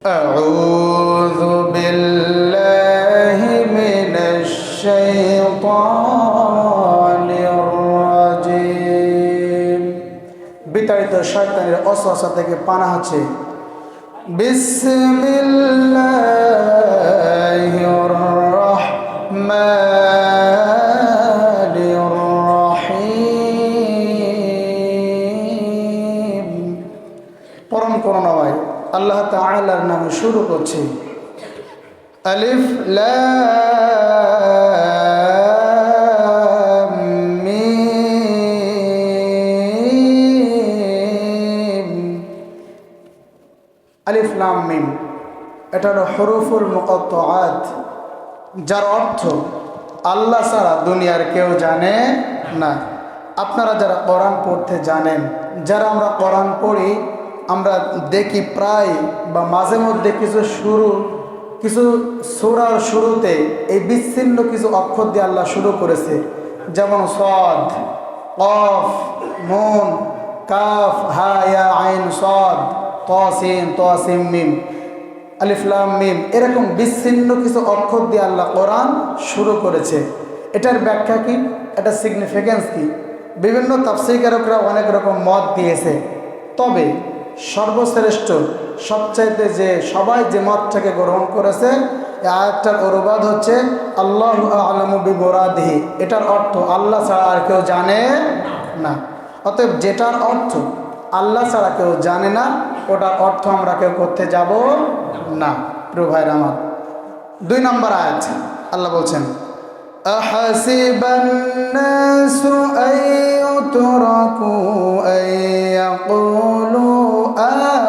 أعوذ بالله من الشيطان الرجيم বিতাড়িত শয়তানের ওয়াসওয়াসা থেকে পানাহ আছে বিসমিল্লাহির রহমানির রহিম পরম করুণাময় আল্লাহ তাআলার নামে শুরু করছি। আলিফ লাম মিম। আলিফ লাম মিম এটা হলো হুরুফুল মুকাত্তাআত, যার অর্থ আল্লাহ ছাড়া দুনিয়ার কেউ জানে না। আপনারা যারা কোরআন পড়তে জানেন, যারা আমরা কোরআন পড়ি, আমরা দেখি প্রায় বা মাঝে মধ্যে কিছু সূরার শুরুতে এই বিচ্ছিন্ন কিছু অক্ষর দিয়ে আল্লাহ শুরু করেছে, যেমন সাদ, কফ, নুন, কাফ, হা, ইয়া, আইন, সাদ, তাসিন, তাসিম, মিম, আলিফ লাম মিম, এরকম বিচ্ছিন্ন কিছু অক্ষর দিয়ে আল্লাহ কোরআন শুরু করেছে। এটার ব্যাখ্যা কি, এটা সিগনিফিক্যান্স কি, বিভিন্ন তাফসীরকারকরা অনেক রকম মত দিয়েছে। তবে সর্বশ্রেষ্ঠ সবচাইতে যে সবাই যে মতটাকে গ্রহণ করেছে, এই আয়াতটার অনুবাদ হচ্ছে আল্লাহু আ'লামু বিমুরাদিহি। এটার অর্থ আল্লাহ ছাড়া আর কেউ জানে না। অতএব যেটার অর্থ আল্লাহ ছাড়া কেউ জানে না, ওটার অর্থ আমরা কেউ করতে যাব না। প্রিয় ভাইরা আমার, 2 নম্বর আয়াত আল্লাহ বলছেন আহাসিবান নাসু আইয়ুতরাকু আইয়াকুলু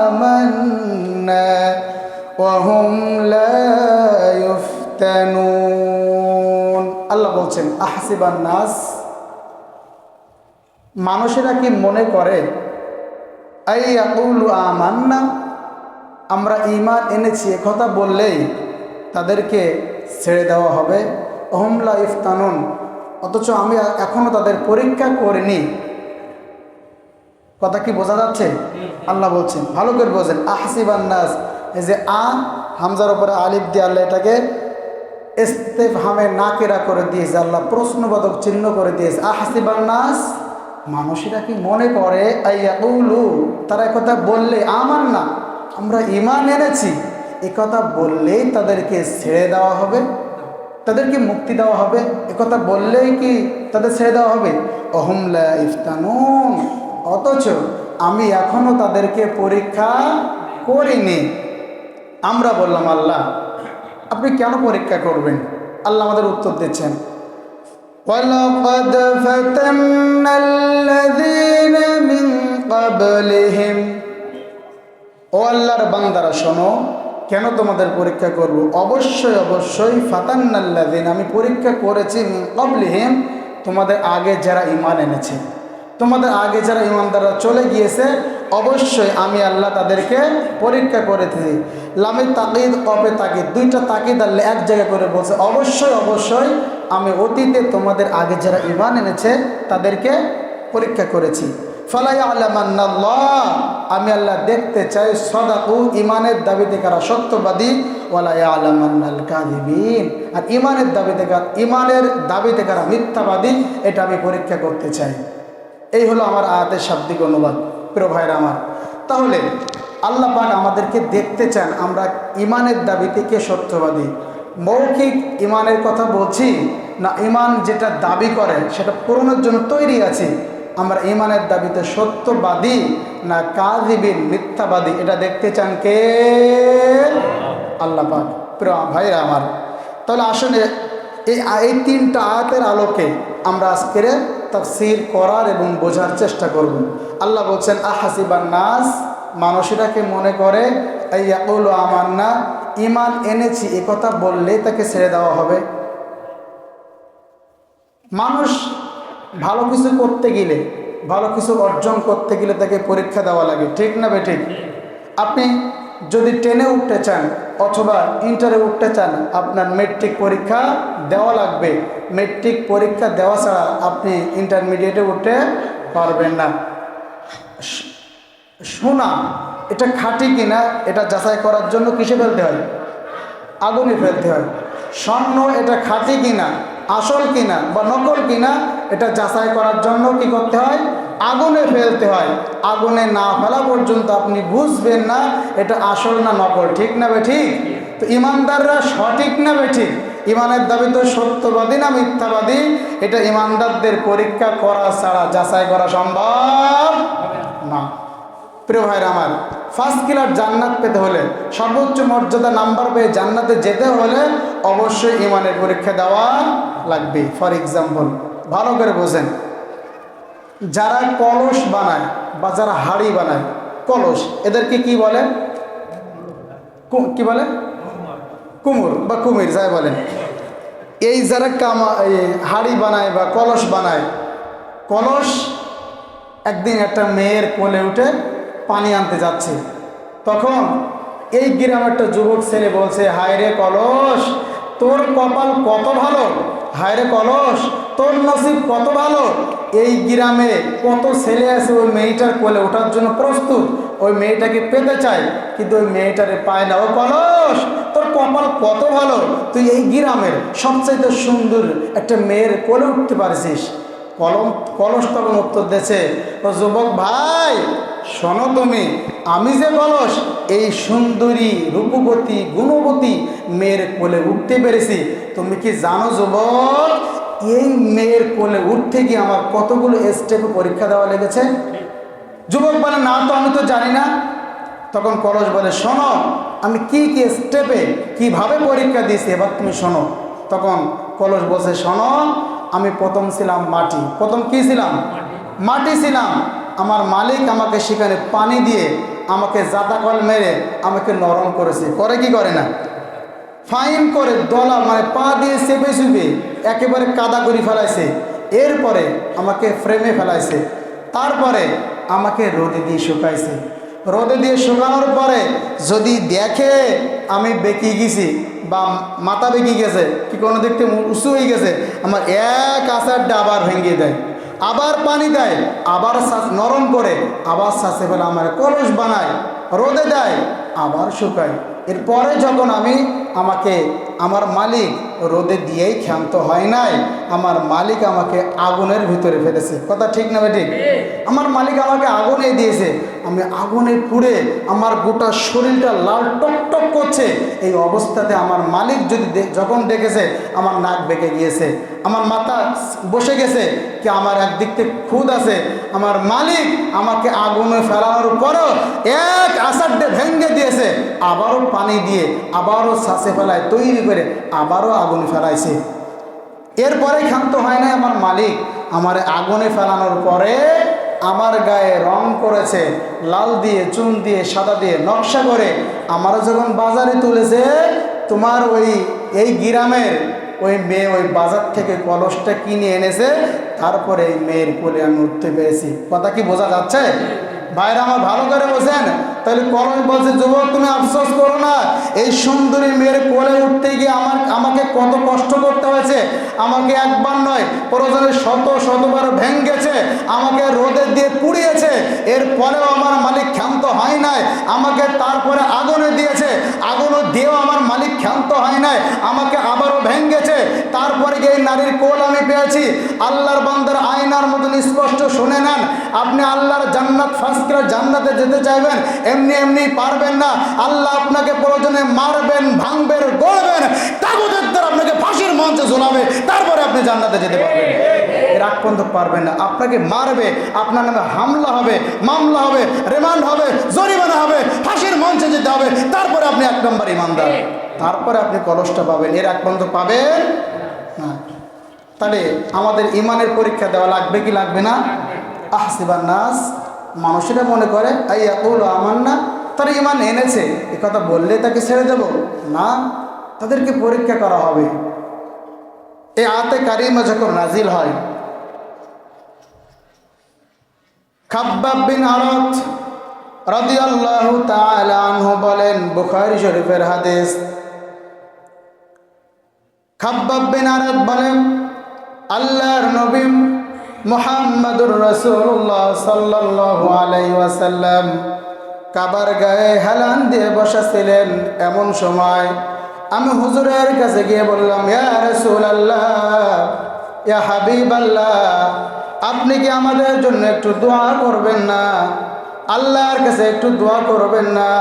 আমান্না ওয়া হুম লা ইফতানুন। আল্লাহ বলছেন আহাসিবান নাস, মানুষেরা কি মনে করে আইয়াকুলু আমান্না, আমরা ঈমান এনেছি এ কথা বললেই তাদেরকে ছেড়ে দেওয়া হবে। হুম লা ইফতানুন, অথচ আমি এখনো তাদের পরীক্ষা করিনি। কথা কি বোঝা যাচ্ছে? আল্লাহ বলছেন, ভালো করে বোঝেন। আহসিবান নাস, এই যে হামজার উপরে আলিফ দিয়ে আল্লাহ এটাকে ইস্তিফহামে নাকিরা করে দিয়েছে, আল্লাহ প্রশ্নবোধক চিহ্ন করে দিয়েছে। আহসিবান নাস, মানুষেরা কি মনে করে আইয়াকুলু, তারা একথা বললে আমান্না, আমরা ঈমান এনেছি, একথা বললেই তাদেরকে ছেড়ে দেওয়া হবে, তাদেরকে মুক্তি দেওয়া হবে, একথা বললেই কি তাদের ছেড়ে দেওয়া হবে? ওহুম লা ইফতানুন, অথচ আমি এখনো তাদেরকে পরীক্ষা করিনি। আমরা বললাম আল্লাহ আপনি কেন পরীক্ষা করবেন? আল্লাহ আমাদের উত্তর দিচ্ছেন ওয়ালাকাদ ফাতান্নাল্লাযীনা মিন ক্বাবলিহিম, ও আল্লাহর বান্দারা শোনো, কেন তোমাদের পরীক্ষা করব? অবশ্যই অবশ্যই ফাতান্নাল্লাযীনা, আমি পরীক্ষা করেছি মিন ক্বাবলিহিম, তোমাদের আগে যারা ঈমান এনেছে, তোমাদের আগে যারা ঈমানদাররা চলে গিয়েছে, অবশ্যই আমি আল্লাহ তাদেরকে পরীক্ষা করেছি। লামে তাকিদ, কফে তাকিদ, 2টা তাকিদ আল্লাহ এক জায়গায় করে বলছে, অবশ্যই অবশ্যই আমি অতীতে তোমাদের আগে যারা ঈমান এনেছে তাদেরকে পরীক্ষা করেছি। ফালা ইয়ালামান্নাল্লাহ, আমি আল্লাহ দেখতে চাই সাদাকু, ঈমানের দাবিতে কারা সত্যবাদী, ওয়ালা ইয়ালামান্নাল কাযিবিন, আর ঈমানের দাবিতে কারা মিথ্যাবাদী, এটা আমি পরীক্ষা করতে চাই। এই হলো আমার আয়াতের শাব্দিক অনুবাদ। প্রিয় ভাইরা আমার, তাহলে আল্লাহ পাক আমাদেরকে দেখতে চান আমরা ঈমানের দাবিতে কে সত্যবাদী। মৌখিক ঈমানের কথা বলছি না, ঈমান যেটা দাবি করে সেটা পূরণের জন্য তৈরি আছি, আমরা ঈমানের দাবিতে সত্যবাদী না কাযিবিন, মিথ্যাবাদী, এটা দেখতে চান কে? আল্লাহ পাক। প্রিয় ভাইরা আমার, তাহলে আসলে এই 3টা আয়াতের আলোকে আমরা আজকের তাফসীর করার এবং বোঝার চেষ্টা করব। আল্লাহ বলছেন আহাসিবান নাস, মানুষেরা কি মনে করে আইয়াকুলু আমান্না, ঈমান এনেছি এ কথা বললেই তাকে ছেড়ে দেওয়া হবে? মানুষ ভালো কিছু করতে গেলে, ভালো কিছু অর্জন করতে গেলে তাকে পরীক্ষা দেওয়া লাগে, ঠিক না বেঠিক? আপনি যদি 10-এ উঠতে চান অথবা ইন্টারে উঠতে চান, আপনার মেট্রিক পরীক্ষা দেওয়া লাগবে। মেট্রিক পরীক্ষা দেওয়া ছাড়া আপনি ইন্টারমিডিয়েটে উঠতে পারবেন না। শোনা এটা খাঁটি কিনা এটা যাচাই করার জন্য কিসে ফেলতে হয়? আগুনে ফেলতে হয়। স্বর্ণ এটা খাঁটি কিনা, আসল কিনা বা নকল কিনা এটা যাচাই করার জন্য কি করতে হয়? আগুনে ফেলতে হয়। আগুনে না ফেলা পর্যন্ত আপনি বুঝবেন না এটা আসল না নকল, ঠিক না বেঠিক? তো ইমানদাররা সঠিক না বেঠিক? ইমানের দাবি তো সত্যবাদী না মিথ্যাবাদী, এটা ইমানদারদের পরীক্ষা করা ছাড়া যাচাই করা সম্ভব না। প্রিয় ভাইরা আমার, ফার্স্ট ক্লাস জান্নাত পেতে হলে, সর্বোচ্চ মর্যাদা নাম্বার পেয়ে জান্নাতে যেতে হলে অবশ্যই ইমানের পরীক্ষা দেওয়া লাগবে। ফর এক্সাম্পল, ভালো করে বোঝেন, যারা কলস বানায় বা যারা হাড়ি বানায়, কলস, এদেরকে কি বলে? কি বলে? কুমুর বা কুমির যাই বলেন। এই যারা হাড়ি বানায় বা কলস বানায়, কলস একদিন একটা মেয়ের কোলে উঠে পানি আনতে যাচ্ছে, তখন এই গ্রামের একটা যুবক ছেলে বলছে, হায় রে কলস, তোর কপাল কত ভালো, হায় রে কলস, তোর নসিব কত ভালো। এই গ্রামে কত ছেলে আছে ওই মেয়েটার কোলে ওঠার জন্য প্রস্তুত, ওই মেয়েটাকে পেতে চায়, কিন্তু ওই মেয়েটারে পায় না। ও কলস, তোর কপাল কত ভালো, তুই এই গ্রামের সবচাইতে সুন্দর একটা মেয়ের কোলে উঠতে পারছিস। কলস তখন উত্তর দিয়েছে, ও যুবক ভাই শোনো, তুমি, আমি যে কলস এই সুন্দরী রূপবতী গুণবতী মেয়ের কোলে উঠতে পেরেছি, তুমি কি জানো যুবক, এই মেয়ের কোলে উঠতে গিয়ে আমার কতগুলো স্টেপে পরীক্ষা দেওয়া লেগেছে? যুবক বলে, না তো, আমি তো জানি না। তখন কলস বলে, শোনো, আমি কি কি স্টেপে কিভাবে পরীক্ষা দিয়েছি, এবার তুমি শোনো। তখন কলস বলছে, শোনো, আমি প্রথম ছিলাম মাটি। প্রথম কি ছিলাম? মাটি ছিলাম। আমার মালিক আমাকে সেখানে পানি দিয়ে আমাকে জাতাকল মেরে আমাকে নরম করেছে, করে কি করে না? ফাইন করে দলা মানে পা দিয়ে চেপে চুপে একেবারে কাদা করে ফেলাইছে। এরপরে আমাকে ফ্রেমে ফেলাইছে, তারপরে আমাকে রোদে দিয়ে শুকাইছে। রোদে দিয়ে শুকানোর পরে যদি দেখে আমি বেঁকে গেছি বা মাথা বেঁকে গেছে কি কোনো দিক থেকে উঁচু হয়ে গেছে, আমার এক আচারটা আবার ভেঙে দেয়, আবার পানি দেয়, আবার নরম করে, আবার শ্বাসে ফেলে আমার কলস বানায়, রোদে দেয়, আবার শুকায়। এরপরে যখন আমাকে আমার মালিক রোদে দিয়েই ক্ষান্ত হয় নাই, আমার মালিক আমাকে আগুনের ভিতরে ফেলেছে। কথা ঠিক না ঠিক? আমার মালিক আমাকে আগুনে দিয়েছে, আমি আগুনে পুড়ে আমার গোটা শরীরটা লাল টকটক করছে। এই অবস্থাতে আমার মালিক যদি যখন দেখেছে, আমার নাক বেঁকে গিয়েছে, আমার মাথা বসে গেছে, কি আমার একদিক থেকে খুদ আছে, আমার মালিক আমাকে আগুনে ফেলানোর পরও এক আসাড্ডে ভেঙে দিয়েছে, আবারও পানি দিয়ে আবারও শ্বাসে ফেলায় তৈরি করে আবারও আগুনে ফেলাইছে। এরপরে ক্ষান্ত হয় না, আমার মালিক আমার আগুনে ফেলানোর পরে আমার গায়ে রং করেছে, লাল দিয়ে, চুন দিয়ে, সাদা দিয়ে নকশা করে আমারও যখন বাজারে তুলেছে, তোমার এই গ্রামের ওই মেয়ে ওই বাজার থেকে কলসটা কিনে এনেছে, তারপরে এই মেয়ের কোলে আমি উঠতে পেরেছি। কথা কি বোঝা যাচ্ছে? ভাইরা আমার ভালো করে বোঝেন। তাহলে কলস বলছে, যুবক তুমি আফসোস করো না, এই সুন্দরী মেয়ের কোলে উঠতে গিয়ে আমাকে কত কষ্ট করতে হয়েছে। আমাকে একবার নয়, প্রয়োজনে শতবার ভেঙেছে, আমাকে রোদে দিয়ে পুড়িয়েছে, এরপরেও আমার মালিক ক্ষান্ত হয় নাই। আমাকে তারপরে আগুনে দিয়েছে, আগুনে দিয়েও আমার মালিক ক্ষান্ত হয় নাই, আমাকে আবারও ভেঙেছে, তারপরে গিয়ে নারীর কোল আমি পেয়েছি। আল্লাহর বান্দার আয়নার মতন স্পষ্ট শুনে নেন, আপনি আল্লাহর জান্নাত ফার্স্ট ক্লাস জান্নাতে যেতে চাইবেন, এমনি এমনি পারবেন না। আল্লাহ আপনাকে প্রয়োজনে মারবেন, ভাঙবেন, গড়বেন, তাগুতের দ্বারা আপনাকে ফাঁসির মঞ্চে ঝোলাবে, তারপরে আপনি জান্নাতে যেতে পারবেন। এর আগ পর্যন্ত পারবেন না। আপনাকে মারবে, আপনার নামে হামলা হবে, মামলা হবে, রিমান্ড হবে, জরিমানা হবে, ফাঁসির মঞ্চে যেতে হবে, তারপরে আপনি এক নম্বর ইমানদার, তারপরে আপনি কলসটা পাবেন। এর আগ পর্যন্ত পাবেন না। তাহলে আমাদের ইমানের পরীক্ষা দেওয়া লাগবে কি লাগবে না? আহসিবান নাস, মানুষেরা মনে করে আমার না, তারা ইমান এনেছে, এ কথা বললে তাকে ছেড়ে দেব না, তাদেরকে পরীক্ষা করা হবে। এই আয়াতে কারিমা যখন নাজিল হয়, খাব্বাব বিন আরাত রাদিয়াল্লাহু তাআলা আনহু বলেন, বুখারী শরীফের হাদিস, খাব্বাব বিন আরাত বলেন, আল্লাহর নবী মুহাম্মাদুর রাসূলুল্লাহ সাল্লাল্লাহু আলাইহি ওয়াসাল্লাম কাবার গায়ে হেলান দিয়ে বসাছিলেন। এমন সময় আমি হুজুরের কাছে গিয়ে বললাম, ইয়া রাসূলুল্লাহ, ইয়া হাবিবাল্লাহ, আপনি কি আমাদের জন্য একটু দোয়া করবেন না? আল্লাহর কাছে একটু দোয়া করবেন না?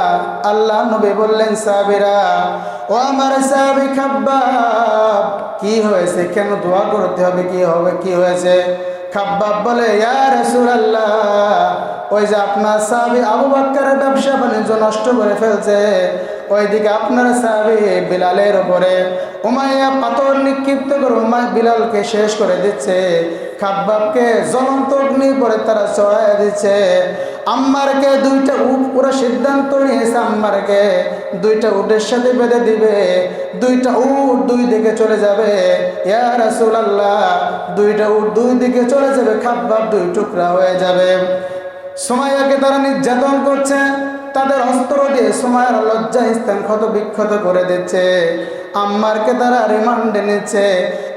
আল্লাহ নবী বললেন, সাহাবীরা, ও আমার সাহাবী খাব্বাব, কি হয়েছে? কেন দোয়া করতে হবে? কি হবে? কি হয়েছে? খাব্বাব বলে, ইয়া রাসূলুল্লাহ, ওই যে আপনার সাহাবী আবু বকরের ব্যবসা বাণিজ্য নষ্ট করে ফেলছে, ওইদিকে আপনার সাহাবী বিলালের উপরে উমাইয়া পাথর নিক্ষিপ্ত করে বিলালকে শেষ করে দিচ্ছে, খাব্বাবকে জ্বলন্ত অগ্নি করে তারা চড়াইয়া দিচ্ছে, আম্মারকে দুইটা উট, ওরা সিদ্ধান্ত নিয়েছে আম্মারকে দুইটা উটের সাথে বেঁধে দিবে, দুইটা উট দুই দিকে চলে যাবে। ইয়া রাসূলুল্লাহ, দুইটা উট দুই দিকে চলে যাবে, খাব্বাব দুই টুকরা হয়ে যাবে। সুমাইয়াকে তারা নির্যাতন করছে, তাদের অস্ত্র দিয়ে সুমাইয়ার লজ্জা স্থান ক্ষত বিক্ষত করে দিচ্ছে, আম্মারকে তারা রিমান্ডে নিচ্ছে।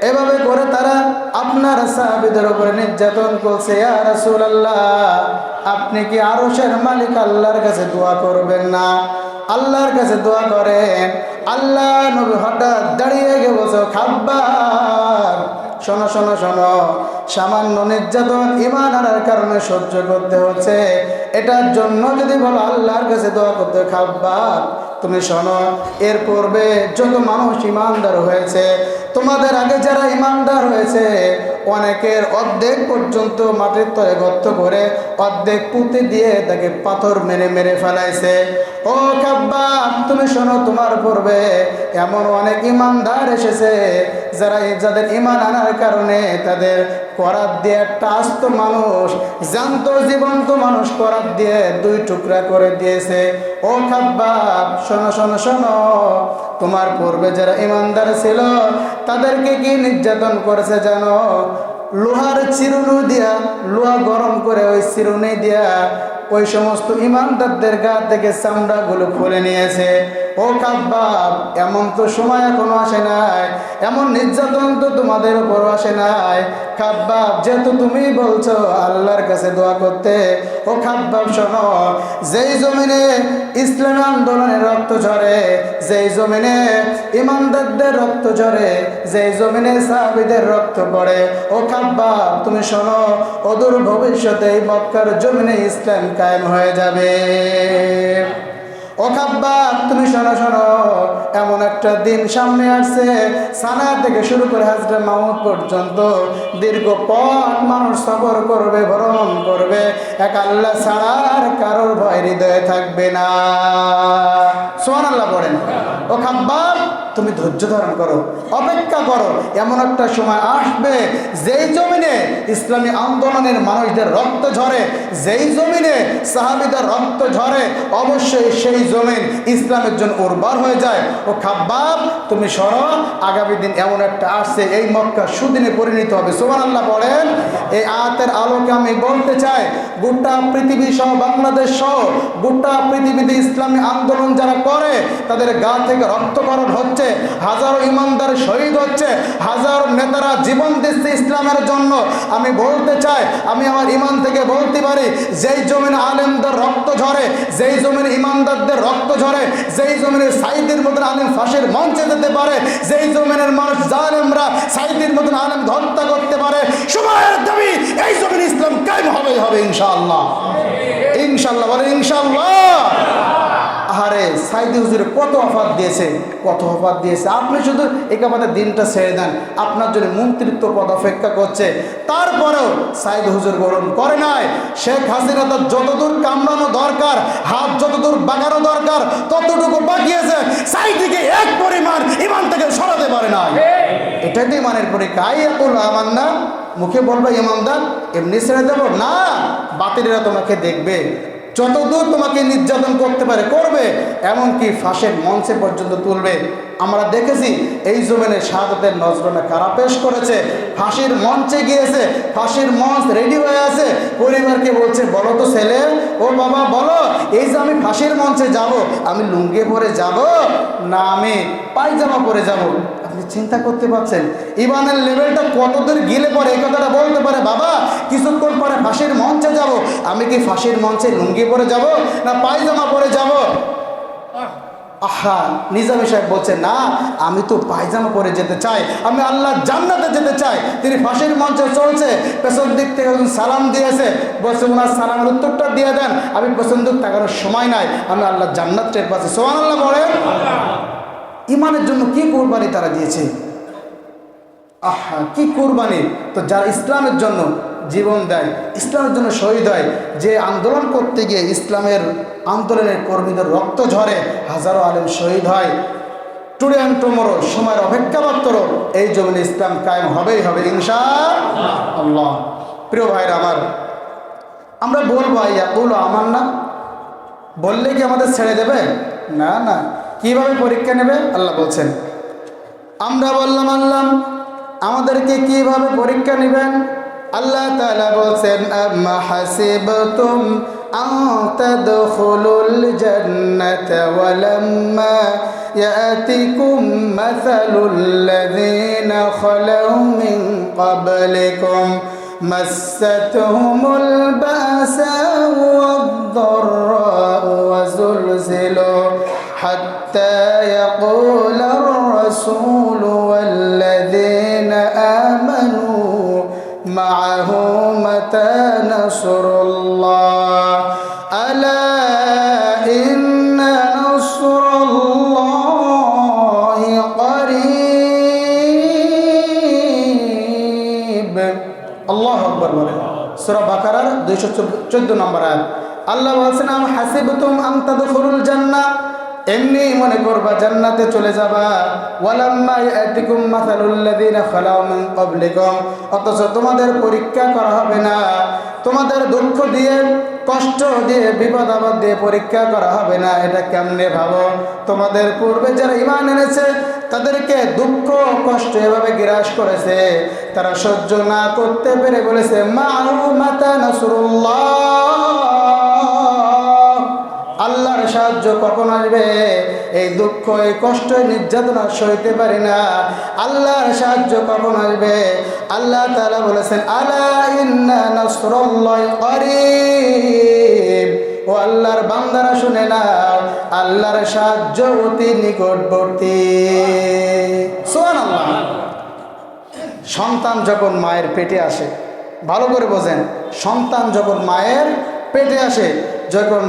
এভাবে করে তারা আপনার সাহাবীদের উপরে নির্যাতন করছে। ইয়া রাসূলুল্লাহ, আপনি কি আরশের মালিক আল্লাহর কাছে দোয়া করবেন না? আল্লাহর কাছে দোয়া করেন। আল্লাহ নবী হঠাৎ দাঁড়িয়ে গিয়ে বলছে, খাব্বাব, শোনো শোনো শোনো, সামান্য নির্যাতন ঈমান আনার কারণে সহ্য করতে হচ্ছে, এটার জন্য যদি বলো আল্লাহর কাছে দোয়া করতে, খাব্বাব তুমি শোনো, এর পূর্বে যত মানুষ ইমানদার হয়েছে, তোমাদের আগে যারা ইমানদার হয়েছে, অনেকের অর্ধেক পর্যন্ত মাটির তলে গর্ত করে অর্ধেক পুঁতে দিয়ে তাকে পাথর মেরে মেরে ফেলাইছে। ও খাব্বাব তুমি শোনো, তোমার পূর্বে এমন অনেক ইমানদার এসেছে যাদের ইমান আনার কারণে তাদের করাত দিয়ে একটা আস্ত মানুষ, জ্যান্ত জীবন্ত মানুষ করাত দিয়ে দুই টুকরা করে দিয়েছে। ও খাব্বাব শোনো শোনো শোনো, তোমার পূর্বে যারা ইমানদার ছিল তাদেরকে কি নির্যাতন করেছে জানো? লোহার চিরুনি দিয়া, লোহা গরম করে ওই চিরুনি দিয়া ওই সমস্ত ইমানদারদের গা থেকে চামড়াগুলো খুলে নিয়েছে। ও খাব্বাব, এমন তো সময় এখনো আসে নাই, এমন নির্যাতন তো তোমাদের উপরও আসে নাই। খাব্বাব, যেহেতু তুমি বলছো আল্লাহর কাছে দোয়া করতে, ও খাব্বাব শোনো, যেই জমিনে ইসলামী আন্দোলনের রক্ত ঝরে, যেই জমিনে ইমানদারদের রক্ত ঝরে, যেই জমিনে সাহাবীদের রক্ত পড়ে, ও খাব্বাব তুমি শোনো, অদূর ভবিষ্যতে এই মক্কার জমিনে ইসলাম কায়েম হয়ে যাবে। ও খাব্বাব তুমি শোনো শোনো, এমন একটা দিন সামনে আসছে, সানা থেকে শুরু করে হযরত মাউদ পর্যন্ত দীর্ঘ পথ মানুষ সফর করবে, ভ্রমণ করবে, এক আল্লাহ ছাড়া আর কারোর ভয় হৃদয়ে থাকবে না। সুবহানাল্লাহ বলেন। ও খাব্বাব তুমি ধৈর্য ধারণ করো, অপেক্ষা করো, এমন একটা সময় আসবে যেই জমিনে ইসলামী আন্দোলনের মানুষদের রক্ত ঝরে, যেই জমিনে সাহাবীদের রক্ত ঝরে, অবশ্যই সেই জমিন ইসলামের জন্য উর্বর হয়ে যায়। ও খাব্বাব তুমি সরো, আগামী দিন এমন একটা আসছে এই মক্কা সুদিনে পরিণত হবে। সুবহানাল্লাহ বলেন। এই আয়াতের আলোকে আমি বলতে চাই, গোটা পৃথিবী সহ বাংলাদেশ সহ গোটা পৃথিবীতে ইসলামী আন্দোলন যারা করে তাদের গা থেকে রক্তকরণ হচ্ছে, হাজারো ইমানদার শহীদ হচ্ছে, হাজারো নেতারা জীবন দিচ্ছে ইসলামের জন্য। আমি বলতে চাই, আমি আমার ইমান থেকে বলতে পারি, যেই জমিনে আলেমদের রক্ত ঝরে, যেই জমিনে ইমানদারদের রক্ত ঝরে, যেই জমিনে সাইদের মতন আলেম ফাঁসির মঞ্চে যেতে পারে, যেই জমিনের মানুষ জালেমরা সাইদের মতন আলেম হত্যা করতে পারে, সময়ের দাবি এই জমিনে ইসলাম কায়েম হবে ইনশাআল্লাহ। ইনশাআল্লাহ বলে ইনশাআল্লাহ। আরে সাইদি হুজুরে কত অফার দিয়েছে, কত অফার দিয়েছে। আপনি শুধু একেবারে দিনটা ছেড়ে দেন, আপনার জন্য মন্ত্রিত্ব পদ অপেক্ষা করছে। তারপরেও সাইদ হুজুর গ্রহণ করে নাই। শেখ হাসিনা তার যতদূর কামড়ানো দরকার, হাত যতদূর বাগানো দরকার ততটুকু বাগিয়েছে, সাইদিকে এক পরিমাণ ইমান থেকে সরাতে পারে না। এটাই তো ইমানের পরীক্ষা। আইয়াকুল আমান্না, মুখে বলবে ইমানদার, এমনি ছেড়ে দেবো না, বাতিলেরা তোমাকে দেখবে, যতদূর তোমাকে নির্যাতন করতে পারে করবে, এমনকি ফাঁসের মঞ্চে পর্যন্ত তুলবে। আমরা দেখেছি এই জমিনে শাহাদাতের নজরানা কারা পেশ করেছে, ফাঁসির মঞ্চে গিয়েছে, ফাঁসির মঞ্চ রেডি হয়ে আছে, পরিবারকে বলছে বলো তো ছেলে, ও বাবা বলো, এই যে আমি ফাঁসির মঞ্চে যাব, আমি লুঙ্গি পরে যাব না আমি পায়জামা পরে যাব? আপনি চিন্তা করতে পারছেন ইমানের লেভেলটা কতদূর গেলে পরে এই কথাটা বলতে পারে, বাবা কিছুক্ষণ পরে ফাঁসির মঞ্চে যাব, আমি কি ফাঁসির মঞ্চে লুঙ্গি পরে যাব না পায়জামা পরে যাব? আহা, নিজামী সাহেব বলছে না, আমি তো পায়জামা পরে যেতে চাই, আমি আল্লাহর জান্নাতে যেতে চাই। তিনি ফাঁসির মঞ্চে চলছে, পেছন দিক থেকে সালাম দিয়েছে, বলছে ওনার সালামের উত্তরটা দিয়ে দেন, আমি পেছন দিক তাকানোর সময় নাই, আমি আল্লাহর জান্নাত টের পাচ্ছি। সুবহানাল্লাহ বলেন। ইমানের জন্য কি কুরবানি তারা দিয়েছে, আহা কি কুরবানি! তো যারা ইসলামের জন্য জীবন দেয়, ইসলামের জন্য শহীদ হয়, যে আন্দোলন করতে গিয়ে ইসলামের আন্দোলনের কর্মীদের রক্ত ঝরে, হাজারো আলেম শহীদ হয়, টুডে অ্যান্ড টুমরো সময়ের অপেক্ষা মাত্র, এই জমিনে ইসলাম কায়েম হবেই হবে ইনশাআল্লাহ। প্রিয় ভাইরা আমার, আমরা বলবো ইয়াকুলু আমান্না, বললে কি আমাদের ছেড়ে দেবে? না না। কিভাবে পরীক্ষা নেবে? আল্লাহ বলছেন, আমরা বললাম আল্লাহ, আমাদেরকে কিভাবে পরীক্ষা নেবেন? আল্লাহ তাআলা বলছেন, আম্মা হাসিবতুম আন তাদখুলুল জান্নাতা ওয়া লাম্মা ইয়াতিকুম মাসালুল লাযীনা খালাউ মিন ক্বাবলিকুম মাসাতহুমুল বাসাউ ওয়াদ-দাররাউ ওয়া যুলজিলু হাত্তা ইয়াকুলার রাসূলু ওয়াল্লাযীনা আমানু معه متى نصر الله ألا إن نصر الله قريب। আল্লাহু আকবার বলেন। সূরা বাকারার 214 নম্বর আয়াত। আল্লাহ বলছেন, আম হাসিবতুম আন তাদখুলুল জান্নাহ, এমনি মনে করবা জান্নাতে চলে যাবা, ওয়ালাম্মা ইয়াতিকুম মাসালুল লাযীনা খালাউ মিন ক্বাবলিকুম, অথচ তোমাদের পরীক্ষা করা হবে না, তোমাদের দুঃখ দিয়ে কষ্ট দিয়ে বিপদ আপদ দিয়ে পরীক্ষা করা হবে না। এটা কেমনে ভাবো? তোমাদের পূর্বে যারা ঈমান এনেছে তাদেরকে দুঃখ কষ্ট এভাবে গ্রাস করেছে, তারা সহ্য না করতে পেরে বলেছে মা'হু মাতা নাসরুল্লাহ, আল্লাহর সাহায্য কখন আসবে? এই দুঃখ এই কষ্ট নির্যাতনা সইতে পারি না, আল্লাহর সাহায্য কখন আসবে? আল্লাহ তাআলা বলেছেন, আলা ইন্না নাসরুল্লাহি করিব, ও আল্লাহর বান্দারা শুনে নাও, আল্লাহর সাহায্য অতি নিকটবর্তী। সুবহানাল্লাহ। সন্তান যখন মায়ের পেটে আসে, ভালো করে বোঝেন, সন্তান যখন মায়ের পেটে আসে, যখন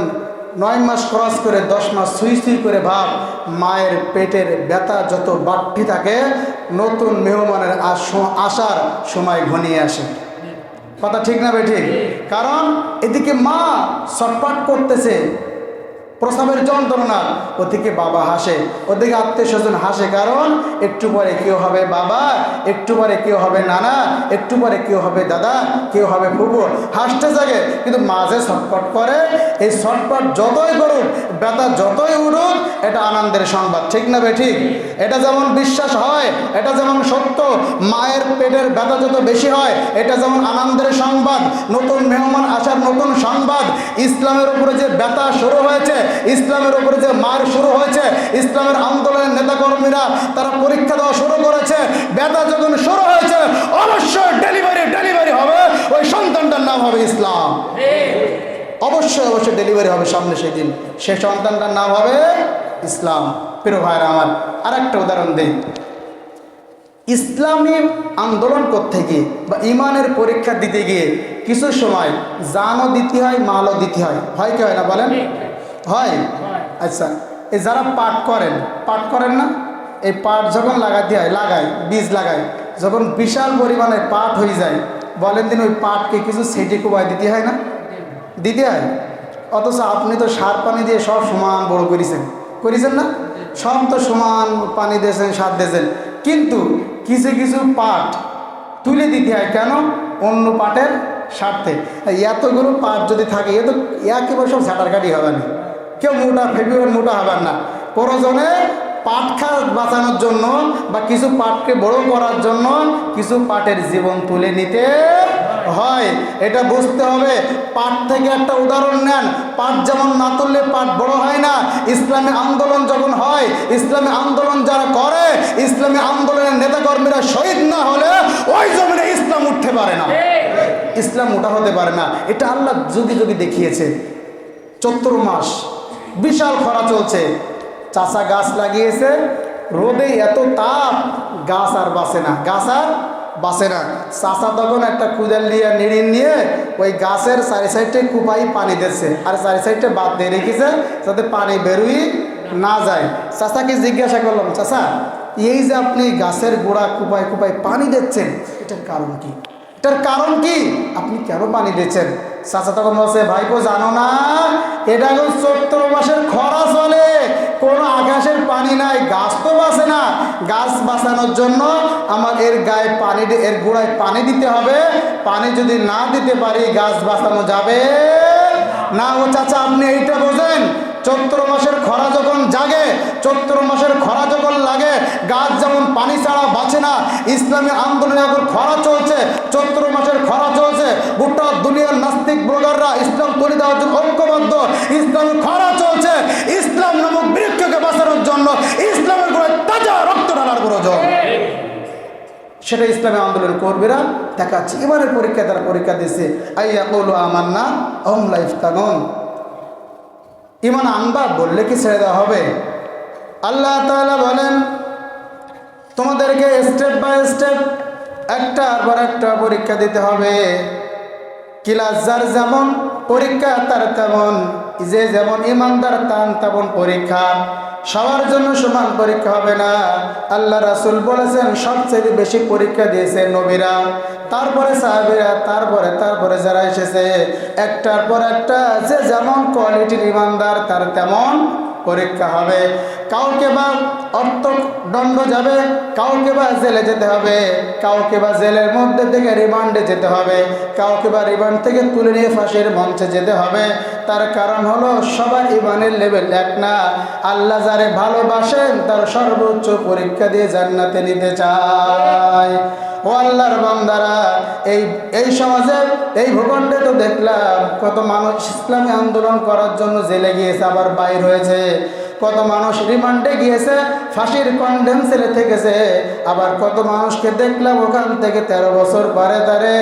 9 মাস ক্রস করে 10 মাস সুই সুই করে ভাব, মায়ের পেটের ব্যথা যত বাড়তি থাকে, নতুন মেহমানের আসার সময় ঘনিয়ে আসে। কথা ঠিক না বেঠিক? কারণ এদিকে মা ছটফট করতেছে প্রসবের যন্ত্রণা, ওদিকে বাবা হাসে, ওদিকে আত্মীয় স্বজন হাসে, কারণ একটু পরে কেউ হবে বাবা, একটু পরে কেউ হবে নানা, একটু পরে কেউ হবে দাদা, কেউ হবে ফুফু, হাসতে থাকে, কিন্তু মাঝে ছটফট করে। এই ছটফট যতই করুক, ব্যথা যতই উঠুক, এটা আনন্দের সংবাদ, ঠিক না বেঠিক? এটা যেমন বিশ্বাস হয়, এটা যেমন সত্য, মায়ের পেটের ব্যথা যত বেশি হয়, এটা যেমন আনন্দের সংবাদ, নতুন মেহমান আসার নতুন সংবাদ। ইসলামের উপরে যে ব্যথা শুরু হয়েছে, ইসলামের উপরে যে মার শুরু হয়েছে, ইসলামের আন্দোলনের নেতাকর্মীরা তারা পরীক্ষা দেওয়া শুরু করেছে, ব্যথা যখন শুরু হয়েছে, অবশ্যই ডেলিভারি হবে, ওই সন্তানটার নাম হবে ইসলাম। অবশ্যই অবশ্যই ডেলিভারি হবে সামনে সেদিন, সে সন্তানটার নাম হবে ইসলাম। প্রিয় ভাইরা আমার, আর একটা উদাহরণ দিই। ইসলামী আন্দোলন করতে গিয়ে বা ইমানের পরীক্ষা দিতে গিয়ে কিছু সময় জানও দিতে হয়, মালও দিতে হয়, হয় কি হয় না বলেন? হয়। আচ্ছা, এই যারা পাট করেন না, এই পাট যখন লাগাতে হয়, বীজ লাগায়, যখন বিশাল পরিমাণে পাট হয়ে যায়, বলেন দিন ওই পাটকে কিছু সেটে কুবায় দিতে হয় না? দিতে হয়। অথচ আপনি তো সার পানি দিয়ে সব সমান বড় করেছেন না? সব তো সমান পানি দিয়েছেন, সার দিয়েছেন, কিন্তু কিছু কিছু পাট তুলে দিতে হয়। কেন? অন্য পাটের স্বার্থে। এতগুলো পাট যদি থাকে, এ তো একেবারে সব ঝাঁটারকাটি হবে না, কেউ মোটা ফেব্রুয়ারি মোটা হবেন না, প্রয়োজনে পাট বাঁচানোর জন্য বা কিছু পাটকে বড় করার জন্য কিছু পাটের জীবন তুলে নিতে হয়। এটা বুঝতে হবে। পাট থেকে একটা উদাহরণ নেন, পাট যেমন না তুললে পাট বড় হয় না। ইসলামী আন্দোলন যখন হয়, ইসলামী আন্দোলন যারা করে, ইসলামী আন্দোলনের নেতাকর্মীরা শহীদ না হলে ওই জমিনে ইসলাম উঠতে পারে না, ইসলাম ওঠা হতে পারে না। এটা আল্লাহ যুগে যুগে দেখিয়েছে। 14 মাস বিশাল খরা চলছে, চাষা গাছ লাগিয়েছে, রোদে এত তাপ, গাছ আর বাঁচে না, গাছ আর বাঁচে না। চাষা তখন একটা কুদাল নিয়ে নিড়িন নিয়ে ওই গাছের চারি সাইডে কুপাই পানি দিচ্ছে, আর চারি সাইডে বাদ দিয়ে রেখেছে যাতে পানি বেরোই না যায়। চাষাকে জিজ্ঞাসা করলাম, চাষা এই যে আপনি গাছের গোড়া কুপাই কুপাই পানি দিচ্ছেন, এটার কারণ কি? এটার কারণ কি? আপনি কেন পানি দিচ্ছেন? চাচা তখন বলছে, ভাইপো জানো না, এটা এখন 14 মাসের খরা চলে, কোনো আকাশের পানি নাই, গাছ তো বাঁচে না। গাছ বাঁচানোর জন্য আমার এর গায়ে পানি, এর গোড়ায় পানি দিতে হবে। পানি যদি না দিতে পারি গাছ বাঁচানো যাবে না। ও চাচা আপনি এইটা বোঝেন, 14 মাসের খরা যখন জাগে, 14 মাসের খরা যখন লাগে, গাছ যেমন পানি ছাড়া বাঁচে না, ইসলামী আন্দোলনে এখন খরা চলছে, 14 মাসের খরা চলছে। গোটা দুনিয়ার নাস্তিক ব্লগাররা ইসলাম তৈরি দেওয়ার জন্য ঐক্যবদ্ধ। ইসলামী খরা চলছে, ইসলাম নামক বৃক্ষকে বাঁচানোর জন্য ইসলামের গোড়ায় তাজা রক্ত ঢালার প্রয়োজন। সেটা ইসলামী আন্দোলন কর্মীরা দেখাচ্ছে। এবারের পরীক্ষায় তারা পরীক্ষা দিচ্ছে, আইয়া কৌলু আমান্না ওহুম লা ইফতানুন। ইমান আনবা বললে কি ছেড়ে দেওয়া হবে? আল্লাহ তাআলা বলেন, তোমাদেরকে স্টেপ বাই স্টেপ একটার পর একটা পরীক্ষা দিতে হবে। ক্লাস যার যেমন পরীক্ষা তার তেমন, যে যেমন ইমানদার তার তেমন পরীক্ষা। সবার জন্য সমান পরীক্ষা হবে না। আল্লাহ রাসূল বলেছেন, সবচেয়ে বেশি পরীক্ষা দিয়েছে নবীরা, তারপরে সাহাবীরা, তারপরে যারা এসেছে। একটার পর একটা যে যেমন কোয়ালিটির ইমানদার তার তেমন পরীক্ষা হবে। কাউকে বা অর্থদণ্ড যাবে, কাউকে বা জেলে যেতে হবে, কাউকে বা জেলের মধ্যে থেকে রিমান্ডে যেতে হবে, কাউকে বা রিমান্ড থেকে তুলে নিয়ে ফাঁসির মঞ্চে যেতে হবে। তার কারণ হলো সবার ইমানের লেভেল এক না। আল্লাহ যারে ভালোবাসেন তার সর্বোচ্চ পরীক্ষা দিয়ে জান্নাতে নিতে চায়। ও আল্লাহর বান্দারা, এই সমাজে, এই ভূখণ্ডে তো দেখলাম কত মানুষ ইসলামী আন্দোলন করার জন্য জেলে গিয়েছে, আবার বাইর হয়েছে। কত মানুষ রিমান্ডে গিয়েছে, ফাঁসির কন্ডেম সেলে থেকেছে। আবার কত মানুষকে দেখলাম ওখান থেকে 13 বছর পরে তারে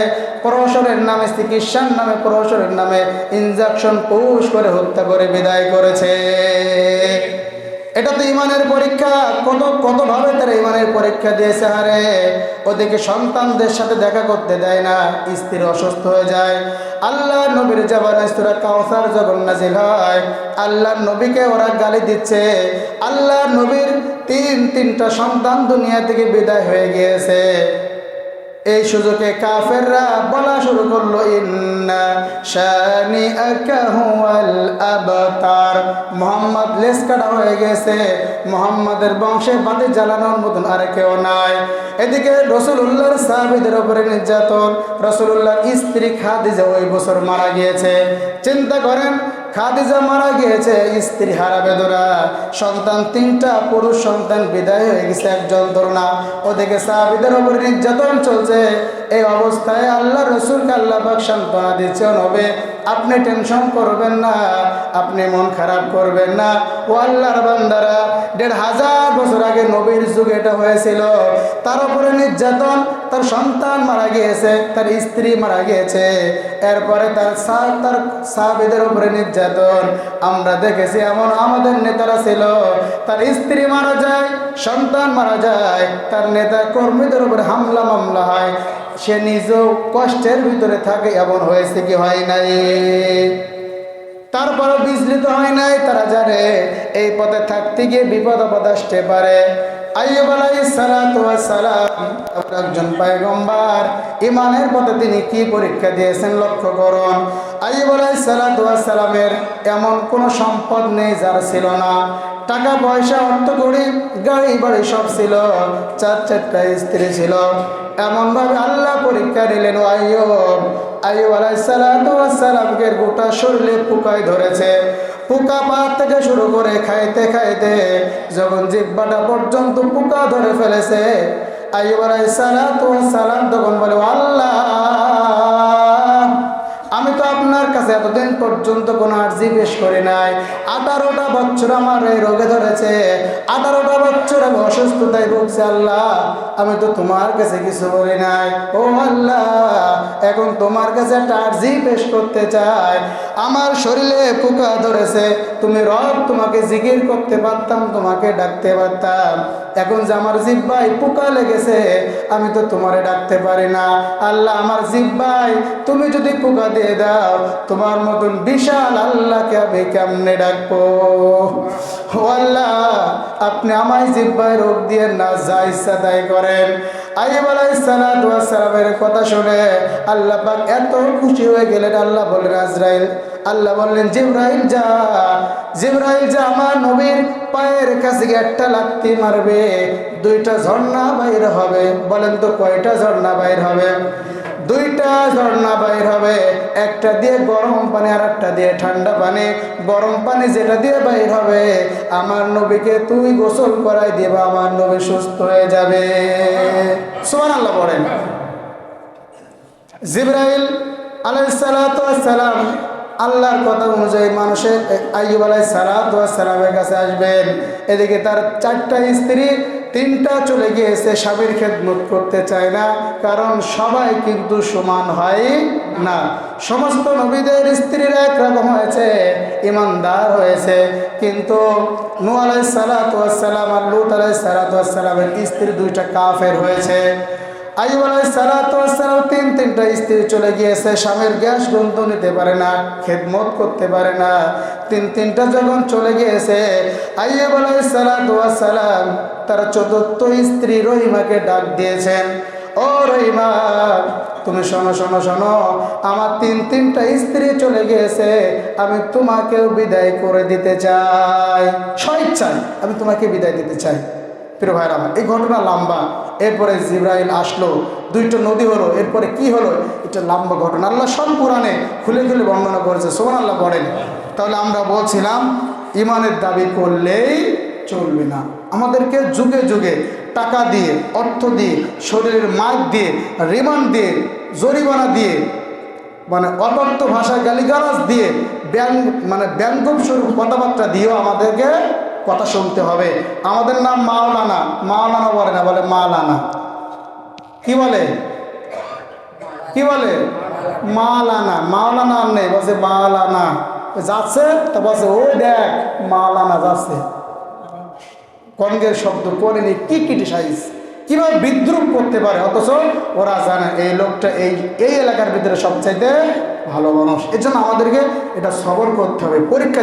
প্রহসনের নামে, চিকিৎসার নামে, প্রহসনের নামে ইনজেকশন পুশ করে হত্যা করে বিদায় করেছে। এটা তো ইমানের পরীক্ষা। কতভাবে তারা ইমানের পরীক্ষা দিয়েছে। হারে ওদিকে সন্তানদের সাথে দেখা করতে দেয় না, স্ত্রী অসুস্থ হয়ে যায়। আল্লাহ নবীর জামানায় সূরা কাউসার যখন নাজিল হয়, আল্লাহ নবীকে ওরা গালি দিচ্ছে। আল্লাহ নবীর তিনটা সন্তান দুনিয়া থেকে বিদায় হয়ে গিয়েছে। এই সুযোগে কাফেররা বলা শুরু করলো, ইন্না শানিআকা হুয়াল আবতার, মুহাম্মদ লেজ কাটা হয়ে গেছে, মুহাম্মাদের বংশে বাতি জ্বালানোর মতন আর কেউ নাই। এদিকে রাসূলুল্লাহর সাহাবীদের উপরে নির্যাতন। রাসূলুল্লাহর স্ত্রী খাদিজা ওই বছর মারা গিয়েছে। চিন্তা করেন, খাদিজা মারা গিয়েছে, স্ত্রী হারা বেদনা, সন্তান 3টা পুরুষ সন্তান বিদায় হয়ে গেছে, একজন তরুণা। ওদিকে সাহাবীদের উপর নির্যাতন চলছে। এই অবস্থায় আল্লাহ রসুলকে আল্লাহ পাক সান্ত্বনা দিচ্ছে, নবী আপনি টেনশন করবেন না, আপনি মন খারাপ করবেন না। ও আল্লাহর বান্দারা, 1500 বছর আগে নবীর যুগে এটা হয়েছিল। তার উপরে নির্যাতন, তার সন্তান মারা গিয়েছে, তার স্ত্রী মারা গিয়েছে, এরপরে তার সাহাবীদের উপরে নির্যাতন। আমরা দেখেছি এমন আমাদের নেতারা ছিল, তার স্ত্রী মারা যায়, সন্তান মারা যায়, তার নেতা কর্মীদের উপরে হামলা মামলা হয়, সে নিজেও কষ্টের ভিতরে থাকে। এমন হয়েছে কি হয় নাই? তারপরও বিচলিত হয় নাই। তারা জানে এই পথে থাকতে গিয়ে বিপদ আপদ আসতে পারে। আইয়ুব আলাইহিস সালাতু ওয়াস সালাম একজন পয়গম্বর, ইমানের পথে তিনি কি পরীক্ষা দিয়েছেন লক্ষ্য করুন। আইয়ুব আলাইহিস সালাতু ওয়াস সালামের এমন কোনো সম্পদ নেই যার ছিল না। টাকা পয়সা, অর্থ কড়ি, গাড়ি বাড়ি সব ছিল, 4টা স্ত্রী ছিল। এমনভাবে আল্লাহ পরীক্ষা নিলেন আইয়ুব আলাইহিস সালাতু ওয়াস সালামকে গোটা শরীরে পোকায় ধরেছে। পোকা পাত থেকে শুরু করে খাইতে খাইতে যখন জিহ্বাটা পর্যন্ত পোকা ধরে ফেলেছে, আইয়ুব আলাইহিস সালাতু ওয়াস সালাম তখন বলে, আল্লাহ, আমি তো আপনার কাছে এতদিন পর্যন্ত কোনো আরজি পেশ করি নাই। 18টা বছর আমার এই রোগে ধরেছে, 18টা বছর আমি অসুস্থতায় ভুগছি। আল্লাহ, আমি তো তোমার কাছে কিছু বলি নাই। ও আল্লাহ, এখন তোমার কাছে একটা আরজি পেশ করতে চাই। আমার শরীরে পোকা ধরেছে, তুমি রব, তোমাকে জিকির করতে পারতাম, তোমাকে ডাকতে পারতাম। এখন যে আমার জিহ্বায় পোকা লেগেছে, আমি তো তোমারে ডাকতে পারি না। আল্লাহ, আমার জিহ্বায় তুমি যদি পোকা দিয়ে দাও, তোমার মতন বিশাল আল্লাহকে আমি কেমনে ডাকবো? ও আল্লাহ, আপনি আমায় জিহ্বায় রোগ দিয়ে না, যা ইচ্ছা তাই করেন। আইয়ুব আলাইহিস সালাতু ওয়াস সালামের কথা শুনে আল্লাহ পাক এত খুশি হয়ে গেলেন। আল্লাহ বললেন, আজরাইল, আল্লাহ বললেন, জিবরাইল যা, জিবরাইল যা, আমার নবীর পায়ের কাছে গিয়ে একটা লাথি মারবে, 2টা ঝর্ণা বাইর হবে। বলেন তো কয়টা ঝর্ণা বাইর হবে? 2টা ঝর্ণা বাইর হবে, একটা দিয়ে গরম পানি আর একটা দিয়ে ঠান্ডা পানি। গরম পানি যেটা দিয়ে বাইর হবে, আমার নবীকে তুই গোসল করাই দিবা, আমার নবী সুস্থ হয়ে যাবে। সুবহানাল্লাহ বলেন। জিবরাইল আলাইহিস সালাতু ওয়াস সালাম আল্লাহর কথা অনুযায়ী মানুষের আইয়ুব আলাইহিস সালাতু ওয়াস সালামের কাছে আসবেন। এদিকে তার 4টা স্ত্রী, 3টা চলে গিয়েছে, স্বামীর খেদমত করতে চায় না, কারণ সবাই কিন্তু সমান হয় না। সমস্ত নবীদের স্ত্রীরা একরকম হয়েছে, ইমানদার হয়েছে, কিন্তু নূহ আলাইহিস সালাতু ওয়াস সালাম আর লূত আলাইহিস সালাতু ওয়াস সালামের স্ত্রী 2টা কাফের হয়েছে। আইয়ুব আলাইহিস সালাতু ওয়াস সালাম 3টা স্ত্রী চলে গিয়েছে, স্বামীর গ্যাস গন্ধ নিতে পারে না, খেদমত করতে পারে না। 3টা যখন চলে গিয়েছে, আইয়ুব আলাইহিস সালাতু ওয়াস সালাম তার 4র্থ স্ত্রী রহিমাকে ডাক দিয়েছেন, ও রহিমা, তুমি শোনো শোনো শোনো, আমার 3টা স্ত্রী চলে গিয়েছে, আমি তোমাকেও বিদায় করে দিতে চাই, স্বেচ্ছায় আমি তোমাকে বিদায় দিতে চাই। প্রিয় ভাইরা আমার, এই ঘটনা লম্বা। এরপরে জিবরাইল আসলো, 2টা নদী হলো, এরপরে কি হলো, এটা লম্বা ঘটনা। আল্লাহ সব কোরআনে খুলে খুলে বর্ণনা করেছে। সুবহানাল্লাহ পড়েন। তাহলে আমরা বলছিলাম, ইমানের দাবি করলেই চলবে না, আমাদেরকে যুগে যুগে টাকা দিয়ে, অর্থ দিয়ে, শরীরের মাইক দিয়ে, রিমান্ড দিয়ে, জরিমানা দিয়ে, মানে অতর্থ ভাষায় গালিগালাজ দিয়ে, ব্যঙ্গম স্বরূপ কথাবার্তা দিয়েও আমাদেরকে কথা শুনতে হবে। আমাদের নাম মাওলানা, মাওলানা বলে না, বলে মাওলানা। কি বলে? কি বলে? মাওলানা। মাওলানা আর নেই, বলছে মাওলানা যাচ্ছে, তা বলছে ও দেখ মাওলানা যাচ্ছে। কনগের শব্দ করে নিয়ে কি ক্রিটিসাইজ, কিভাবে বিদ্রুপ করতে পারে, অথচ ওরা জানে এই লোকটা এই এলাকার ভিতরে সবচাইতে ভালো মানুষ। এর জন্য আমাদেরকে এটা সবর করতে হবে, পরীক্ষা